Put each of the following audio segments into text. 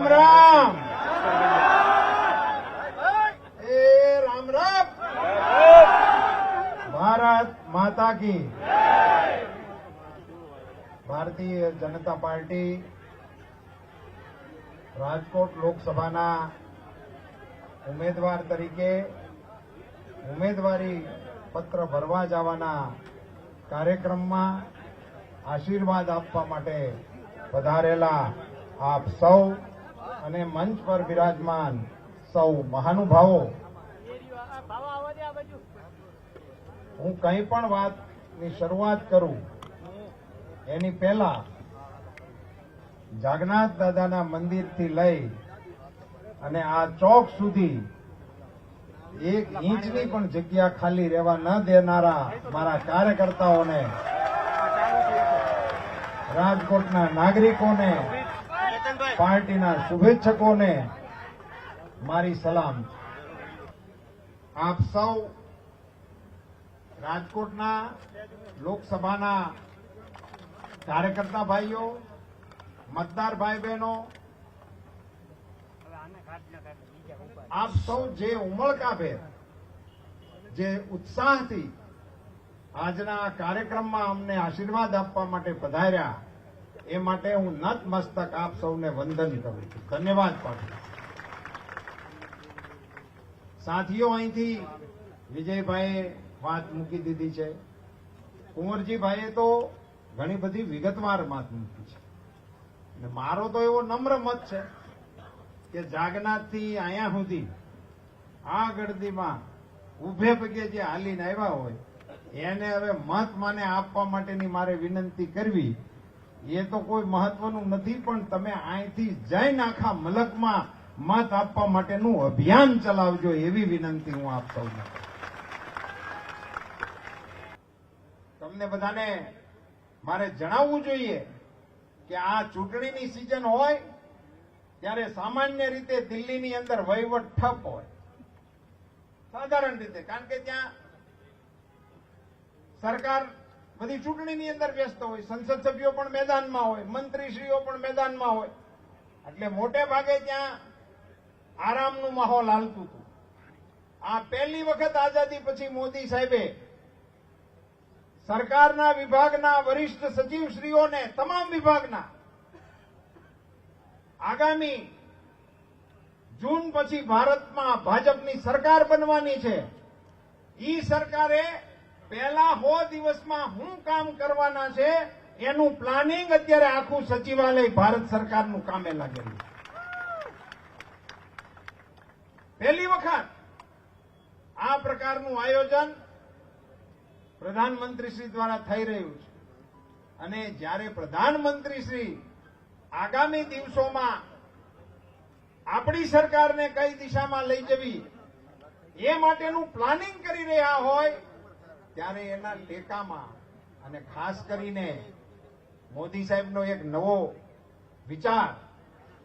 राम राम राम राम भारत माता की भारतीय जनता पार्टी રાજકોટ લોકસભાના ઉમેદવાર તરીકે ઉમેદવારી પત્ર ભરવા જવાના કાર્યક્રમમાં આશીર્વાદ આપવા માટે પધારેલા આપ સૌ અને મંચ પર બિરાજમાન સૌ મહાનુભાવો, હું કંઈ પણ વાતની શરૂઆત કરું એની પહેલા જાગનાથ દાદાના મંદિરથી લઈ અને આ ચોક સુધી એક ઇંચની પણ જગ્યા ખાલી રહેવા ન દેનારા મારા કાર્યકર્તાઓને, રાજકોટના નાગરિકોને, પાર્ટીના શુભેચ્છકોને મારી સલામ. આપ સૌ રાજકોટના લોકસભાના કાર્યકર્તા ભાઈઓ, મતદાર ભાઈ બહેનો, આપ સૌ જે ઉમળકાભેર, જે ઉત્સાહથી આજના આ કાર્યક્રમમાં અમને આશીર્વાદ આપવા માટે પધાર્યા, એ માટે હું નતમસ્તક આપ સૌને વંદન કરું છું, ધન્યવાદ પાઠવું. સાથીઓ, અહીંથી વિજયભાઈએ વાત મૂકી દીધી છે, કુંવરજીભાઈએ તો ઘણી બધી વિગતવાર વાત મૂકી છે. મારો તો એવો નમ્ર મત છે કે જાગનાથથી અહીંયા સુધી આ ગળદીમાં ઉભે પગે જે હાલીને આવ્યા હોય એને હવે મત માને આપવા માટેની મારે વિનંતી કરવી એ તો કોઈ મહત્વનું નથી, પણ તમે અહીંથી જઈને આખા મલકમાં મત આપવા માટેનું અભિયાન ચલાવજો એવી વિનંતી હું આપ સૌને. તમને બધાને મારે જણાવવું જોઈએ કે આ ચૂંટણીની સિઝન હોય ત્યારે સામાન્ય રીતે દિલ્હીની અંદર વહીવટ ઠપ હોય, સાધારણ રીતે, કારણ કે ત્યાં સરકાર બધી ચૂંટણીની અંદર વ્યસ્ત હોય, સંસદ સભ્યો પણ મેદાનમાં હોય, મંત્રીશ્રીઓ પણ મેદાનમાં હોય, એટલે મોટે ભાગે ત્યાં આરામનું માહોલ હાલતું હતું. આ પહેલી વખત આઝાદી પછી મોદી સાહેબે સરકારના વિભાગના વરિષ્ઠ સચિવશ્રીઓને, તમામ વિભાગના, આગામી જૂન પછી ભારતમાં ભાજપની સરકાર બનવાની છે, ઈ સરકારે પહેલા 100 દિવસમાં શું કામ કરવાના છે એનું પ્લાનિંગ અત્યારે આખું સચિવાલય ભારત સરકારનું કામે લાગેલું. પહેલી વખત આ પ્રકારનું આયોજન પ્રધાનમંત્રીશ્રી દ્વારા થઈ રહ્યું છે. અને જ્યારે પ્રધાનમંત્રીશ્રી આગામી દિવસોમાં આપણી સરકારને કઈ દિશામાં લઈ જવી એ માટેનું પ્લાનિંગ કરી રહ્યા હોય ત્યારે એના ટેકામાં, અને ખાસ કરીને મોદી સાહેબનો એક નવો વિચાર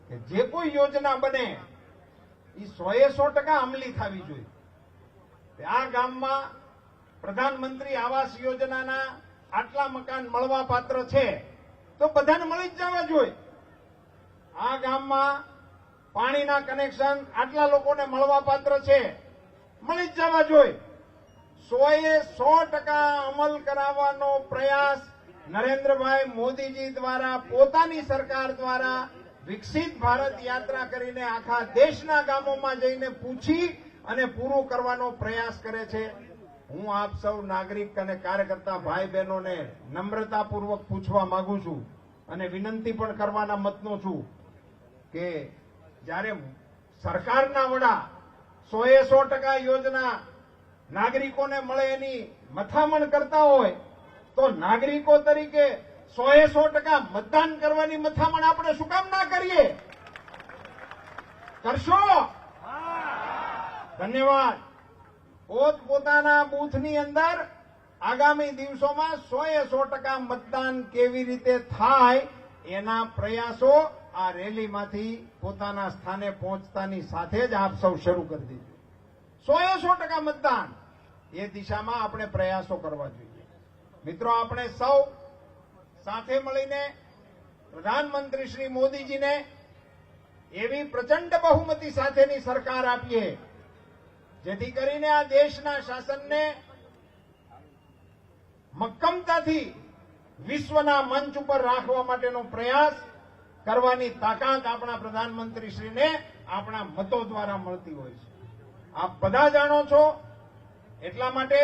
કે જે કોઈ યોજના બને એ 100% અમલી થવી જોઈએ. આ ગામમાં પ્રધાનમંત્રી આવાસ યોજનાના આટલા મકાન મળવા પાત્ર છે તો બધાને મળી જ જવા જોઈએ. આ ગામમાં પાણીના કનેક્શન આટલા લોકોને મળવા પાત્ર છે, મળી જ જવા જોઈએ. 100% અમલ કરાવવાનો પ્રયાસ નરેન્દ્રભાઈ મોદીજી દ્વારા, પોતાની સરકાર દ્વારા વિકસિત ભારત યાત્રા કરીને આખા દેશના ગામોમાં જઈને પૂછી અને પૂરું કરવાનો પ્રયાસ કરે છે. હું આપ સૌ નાગરિક અને કાર્યકર્તા ભાઈ બહેનોને નમ્રતાપૂર્વક પૂછવા માંગુ છું અને વિનંતી પણ કરવાના મતનો છું કે જ્યારે સરકારના વડા 100% યોજના નાગરિકોને મળે એની મથામણ કરતા હોય તો નાગરિકો તરીકે 100% મતદાન કરવાની મથામણ આપણે શું કામ ના કરીએ? કરશો? ધન્યવાદ. પોતપોતાના બૂથની અંદર આગામી દિવસોમાં 100% મતદાન કેવી રીતે થાય એના પ્રયાસો આ રેલીમાંથી પોતાના સ્થાને પહોંચતાની સાથે જ આપ સૌ શરૂ કરી દીધું. 100% મતદાન એ દિશામાં આપણે પ્રયાસો કરવા જોઈએ. મિત્રો, આપણે સૌ સાથે મળીને પ્રધાનમંત્રી શ્રી મોદીજીને એવી પ્રચંડ બહુમતી સાથેની સરકાર આપીએ, જેથી કરીને આ દેશના શાસનને મક્કમતાથી વિશ્વના મંચ ઉપર રાખવા માટેનો પ્રયાસ કરવાની તાકાત આપણા પ્રધાનમંત્રીશ્રીને આપણા મતો દ્વારા મળતી હોય છે. આપ બધા જાણો છો, એટલા માટે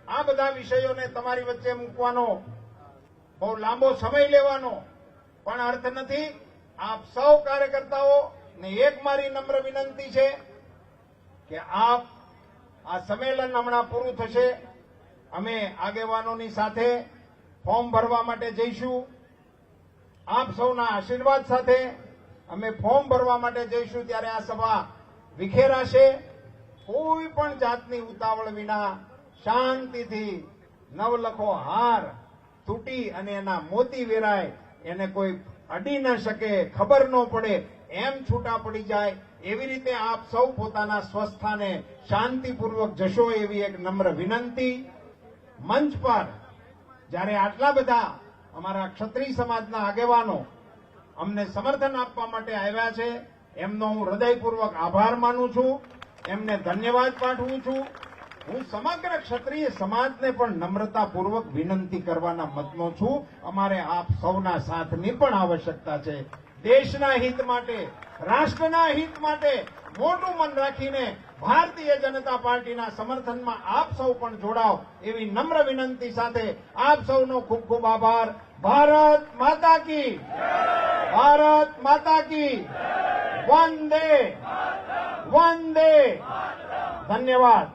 આ બધા વિષયોને તમારી વચ્ચે મૂકવાનો, બહુ લાંબો સમય લેવાનો પણ અર્થ નથી. આપ સૌ કાર્યકર્તાઓ ને એક મારી નમ્ર વિનંતી છે કે આપ આ સંમેલન હમણાં પૂરું થશે, અમે આગેવાનોની સાથે ફોર્મ ભરવા માટે જઈશું. આપ સૌના આશીર્વાદ સાથે અમે ફોર્મ ભરવા માટે જઈશું. ત્યારે આ સભા વિખેરાશે. કોઈ પણ જાતની ઉતાવળ વિના શાંતિથી નવલખો હાર તૂટી અને એના મોતી વેરાય, એને કોઈ અડી ન શકે, ખબર ન પડે, એમ છૂટા પડી જાય, એવી રીતે આપ સૌ પોતાના સ્વસ્થાને શાંતિપૂર્વક જશો, એવી એક નમ્ર વિનંતી. મંચ પર જ્યારે આટલા બધા અમારા ક્ષત્રિય સમાજના આગેવાનો અમને સમર્થન આપવા માટે આવ્યા છે, એમનો હું હૃદયપૂર્વક આભાર માનું છું, એમને ધન્યવાદ પાઠવું છું. હું સમગ્ર ક્ષત્રિય સમાજને પણ નમ્રતાપૂર્વક વિનંતી કરવાના મતનો છું. અમારે આપ સૌના સાથની પણ આવશ્યકતા છે. દેશના હિત માટે, રાષ્ટ્રના હિત માટે મોટું મન રાખીને ભારતીય જનતા પાર્ટીના સમર્થનમાં આપ સૌ પણ જોડાવ, એવી નમ્ર વિનંતી સાથે આપ સૌનો ખૂબ ખૂબ આભાર. ભારત માતા કી, ભારત માતા કી, વંદે વંદે. ધન્યવાદ.